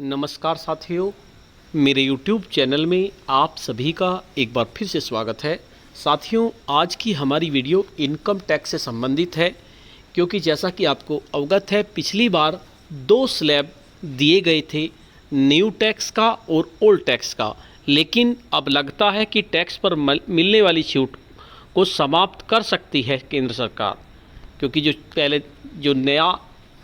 नमस्कार साथियों, मेरे YouTube चैनल में आप सभी का एक बार फिर से स्वागत है। साथियों, आज की हमारी वीडियो इनकम टैक्स से संबंधित है, क्योंकि जैसा कि आपको अवगत है, पिछली बार दो स्लैब दिए गए थे, न्यू टैक्स का और ओल्ड टैक्स का। लेकिन अब लगता है कि टैक्स पर मिलने वाली छूट को समाप्त कर सकती है केंद्र सरकार, क्योंकि जो पहले जो नया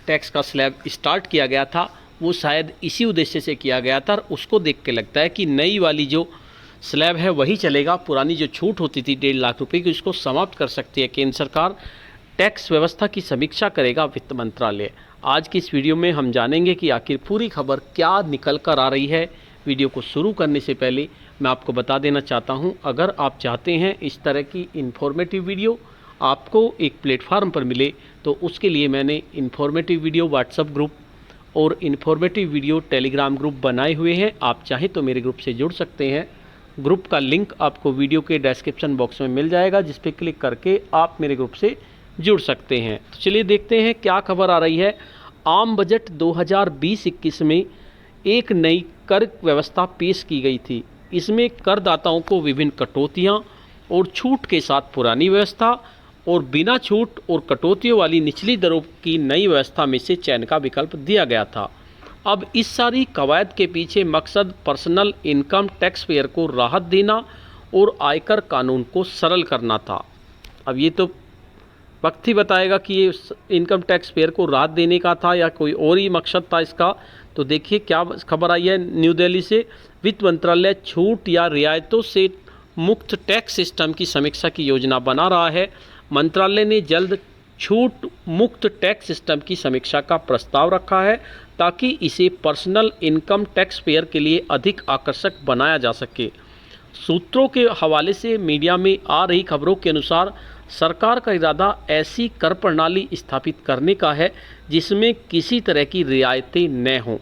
टैक्स का स्लैब स्टार्ट किया गया था वो शायद इसी उद्देश्य से किया गया था। उसको देख के लगता है कि नई वाली जो स्लैब है वही चलेगा। पुरानी जो छूट होती थी 1.5 लाख रुपए की, उसको समाप्त कर सकती है केंद्र सरकार। टैक्स व्यवस्था की समीक्षा करेगा वित्त मंत्रालय। आज की इस वीडियो में हम जानेंगे कि आखिर पूरी खबर क्या निकल कर आ रही है। वीडियो को शुरू करने से पहले मैं आपको बता देना चाहता हूँ, अगर आप चाहते हैं इस तरह की इन्फॉर्मेटिव वीडियो आपको एक प्लेटफार्म पर मिले, तो उसके लिए मैंने इन्फॉर्मेटिव वीडियो व्हाट्सएप ग्रुप और इन्फॉर्मेटिव वीडियो टेलीग्राम ग्रुप बनाए हुए हैं। आप चाहें तो मेरे ग्रुप से जुड़ सकते हैं। ग्रुप का लिंक आपको वीडियो के डिस्क्रिप्शन बॉक्स में मिल जाएगा, जिस पर क्लिक करके आप मेरे ग्रुप से जुड़ सकते हैं। तो चलिए देखते हैं क्या खबर आ रही है। आम बजट 2020-21 में एक नई कर व्यवस्था पेश की गई थी। इसमें करदाताओं को विभिन्न कटौतियाँ और छूट के साथ पुरानी व्यवस्था और बिना छूट और कटौतियों वाली निचली दरों की नई व्यवस्था में से चयन का विकल्प दिया गया था। अब इस सारी कवायद के पीछे मकसद पर्सनल इनकम टैक्स पेयर को राहत देना और आयकर कानून को सरल करना था। अब ये तो वक्त ही बताएगा कि ये इनकम टैक्स पेयर को राहत देने का था या कोई और ही मकसद था इसका। तो देखिए क्या खबर आई है न्यू दिल्ली से। वित्त मंत्रालय छूट या रियायतों से मुक्त टैक्स सिस्टम की समीक्षा की योजना बना रहा है। मंत्रालय ने जल्द छूट मुक्त टैक्स सिस्टम की समीक्षा का प्रस्ताव रखा है, ताकि इसे पर्सनल इनकम टैक्स पेयर के लिए अधिक आकर्षक बनाया जा सके। सूत्रों के हवाले से मीडिया में आ रही खबरों के अनुसार सरकार का इरादा ऐसी कर प्रणाली स्थापित करने का है जिसमें किसी तरह की रियायतें न हों।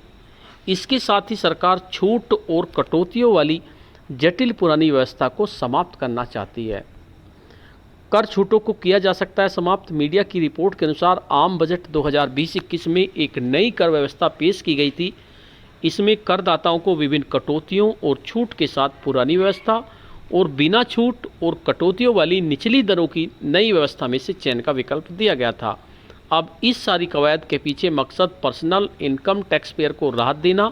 इसके साथ ही सरकार छूट और कटौतियों वाली जटिल पुरानी व्यवस्था को समाप्त करना चाहती है। कर छूटों को किया जा सकता है समाप्त। मीडिया की रिपोर्ट के अनुसार आम बजट 2020-21 में एक नई कर व्यवस्था पेश की गई थी। इसमें करदाताओं को विभिन्न कटौतियों और छूट के साथ पुरानी व्यवस्था और बिना छूट और कटौतियों वाली निचली दरों की नई व्यवस्था में से चयन का विकल्प दिया गया था। अब इस सारी कवायद के पीछे मकसद पर्सनल इनकम टैक्स पेयर को राहत देना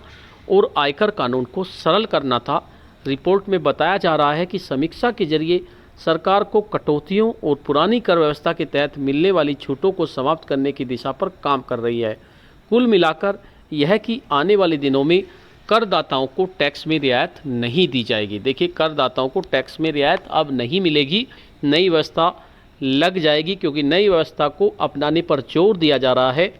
और आयकर कानून को सरल करना था। रिपोर्ट में बताया जा रहा है कि समीक्षा के जरिए सरकार को कटौतियों और पुरानी कर व्यवस्था के तहत मिलने वाली छूटों को समाप्त करने की दिशा पर काम कर रही है। कुल मिलाकर यह कि आने वाले दिनों में करदाताओं को टैक्स में रियायत नहीं दी जाएगी। देखिए, करदाताओं को टैक्स में रियायत अब नहीं मिलेगी, नई व्यवस्था लग जाएगी, क्योंकि नई व्यवस्था को अपनाने पर जोर दिया जा रहा है।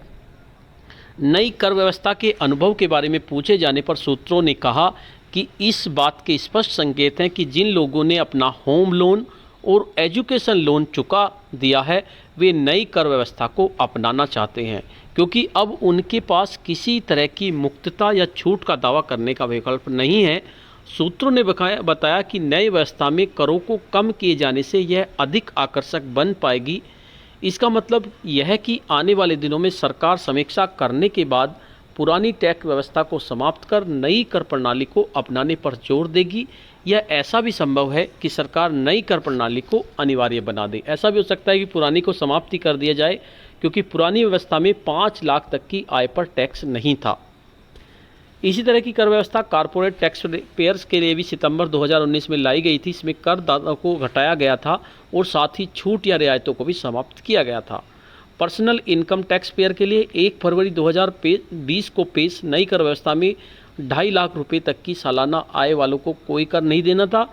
नई कर व्यवस्था के अनुभव के बारे में पूछे जाने पर सूत्रों ने कहा कि इस बात के स्पष्ट संकेत हैं कि जिन लोगों ने अपना होम लोन और एजुकेशन लोन चुका दिया है, वे नई कर व्यवस्था को अपनाना चाहते हैं, क्योंकि अब उनके पास किसी तरह की मुक्तता या छूट का दावा करने का विकल्प नहीं है। सूत्रों ने बताया कि नई व्यवस्था में करों को कम किए जाने से यह अधिक आकर्षक बन पाएगी। इसका मतलब यह है कि आने वाले दिनों में सरकार समीक्षा करने के बाद पुरानी टैक्स व्यवस्था को समाप्त कर नई कर प्रणाली को अपनाने पर जोर देगी। यह ऐसा भी संभव है कि सरकार नई कर प्रणाली को अनिवार्य बना दे। ऐसा भी हो सकता है कि पुरानी को समाप्ति कर दिया जाए, क्योंकि पुरानी व्यवस्था में 5 लाख तक की आय पर टैक्स नहीं था। इसी तरह की कर व्यवस्था कारपोरेट टैक्स पेयर्स के लिए भी सितंबर 2019 में लाई गई थी। इसमें करदाताओं को घटाया गया था और साथ ही छूट या रियायतों को भी समाप्त किया गया था। पर्सनल इनकम टैक्स पेयर के लिए 1 फरवरी 2020 को पेश नई कर व्यवस्था में 2.5 लाख रुपए तक की सालाना आय वालों को कोई कर नहीं देना था।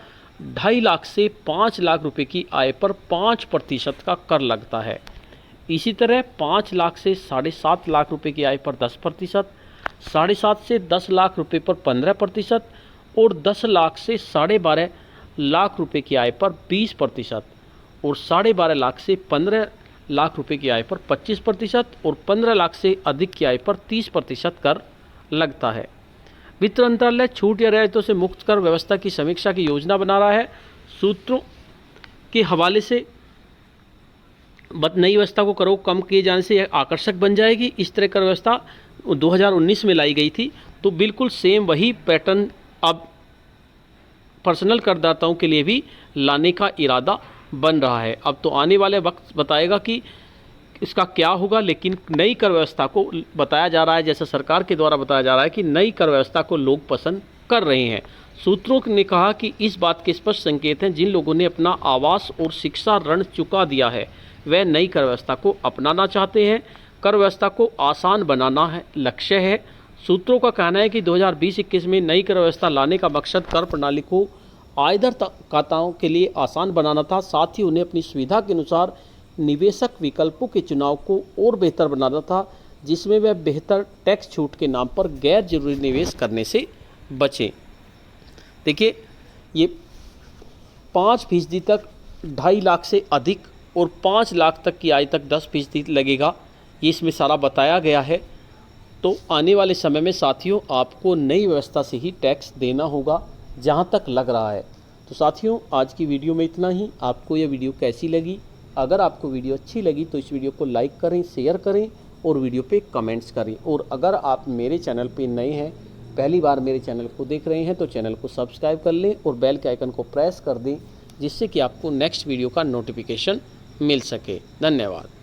2.5 लाख से 5 लाख रुपए की आय पर 5% का कर लगता है। इसी तरह 5 लाख से 7.5 लाख रुपए की आय पर 10%, 7.5 से 10 लाख रुपए पर 15% और 10 लाख से 12.5 लाख रुपए की आय पर 20% और 12.5 लाख से 15 लाख रुपए की आय पर 25% और 15 लाख से अधिक की आय पर 30% कर लगता है। वित्त मंत्रालय छूट या रियायतों से मुक्त कर व्यवस्था की समीक्षा की योजना बना रहा है। सूत्रों के हवाले से नई व्यवस्था को करों कम किए जाने से यह आकर्षक बन जाएगी। इस तरह कर व्यवस्था 2019 में लाई गई थी। तो बिल्कुल सेम वही पैटर्न अब पर्सनल करदाताओं के लिए भी लाने का इरादा बन रहा है। अब तो आने वाले वक्त बताएगा कि इसका क्या होगा, लेकिन नई कर व्यवस्था को बताया जा रहा है, जैसा सरकार के द्वारा बताया जा रहा है कि नई कर व्यवस्था को लोग पसंद कर रहे हैं। सूत्रों ने कहा कि इस बात के स्पष्ट संकेत हैं, जिन लोगों ने अपना आवास और शिक्षा ऋण चुका दिया है वह नई कर व्यवस्था को अपनाना चाहते हैं। कर व्यवस्था को आसान बनाना है लक्ष्य है। सूत्रों का कहना है कि 2020-21 में नई कर व्यवस्था लाने का मकसद कर प्रणाली को आयकर दाताओं के लिए आसान बनाना था, साथ ही उन्हें अपनी सुविधा के अनुसार निवेशक विकल्पों के चुनाव को और बेहतर बनाना था, जिसमें वह बेहतर टैक्स छूट के नाम पर गैर जरूरी निवेश करने से बचें। देखिए, ये 5% तक 2.5 लाख से अधिक और 5 लाख तक की आय तक 10% लगेगा, ये इसमें सारा बताया गया है। तो आने वाले समय में साथियों आपको नई व्यवस्था से ही टैक्स देना होगा, जहाँ तक लग रहा है। तो साथियों आज की वीडियो में इतना ही। आपको यह वीडियो कैसी लगी? अगर आपको वीडियो अच्छी लगी तो इस वीडियो को लाइक करें, शेयर करें और वीडियो पे कमेंट्स करें। और अगर आप मेरे चैनल पे नए हैं, पहली बार मेरे चैनल को देख रहे हैं, तो चैनल को सब्सक्राइब कर लें और बेल के आइकन को प्रेस कर दें, जिससे कि आपको नेक्स्ट वीडियो का नोटिफिकेशन मिल सके। धन्यवाद।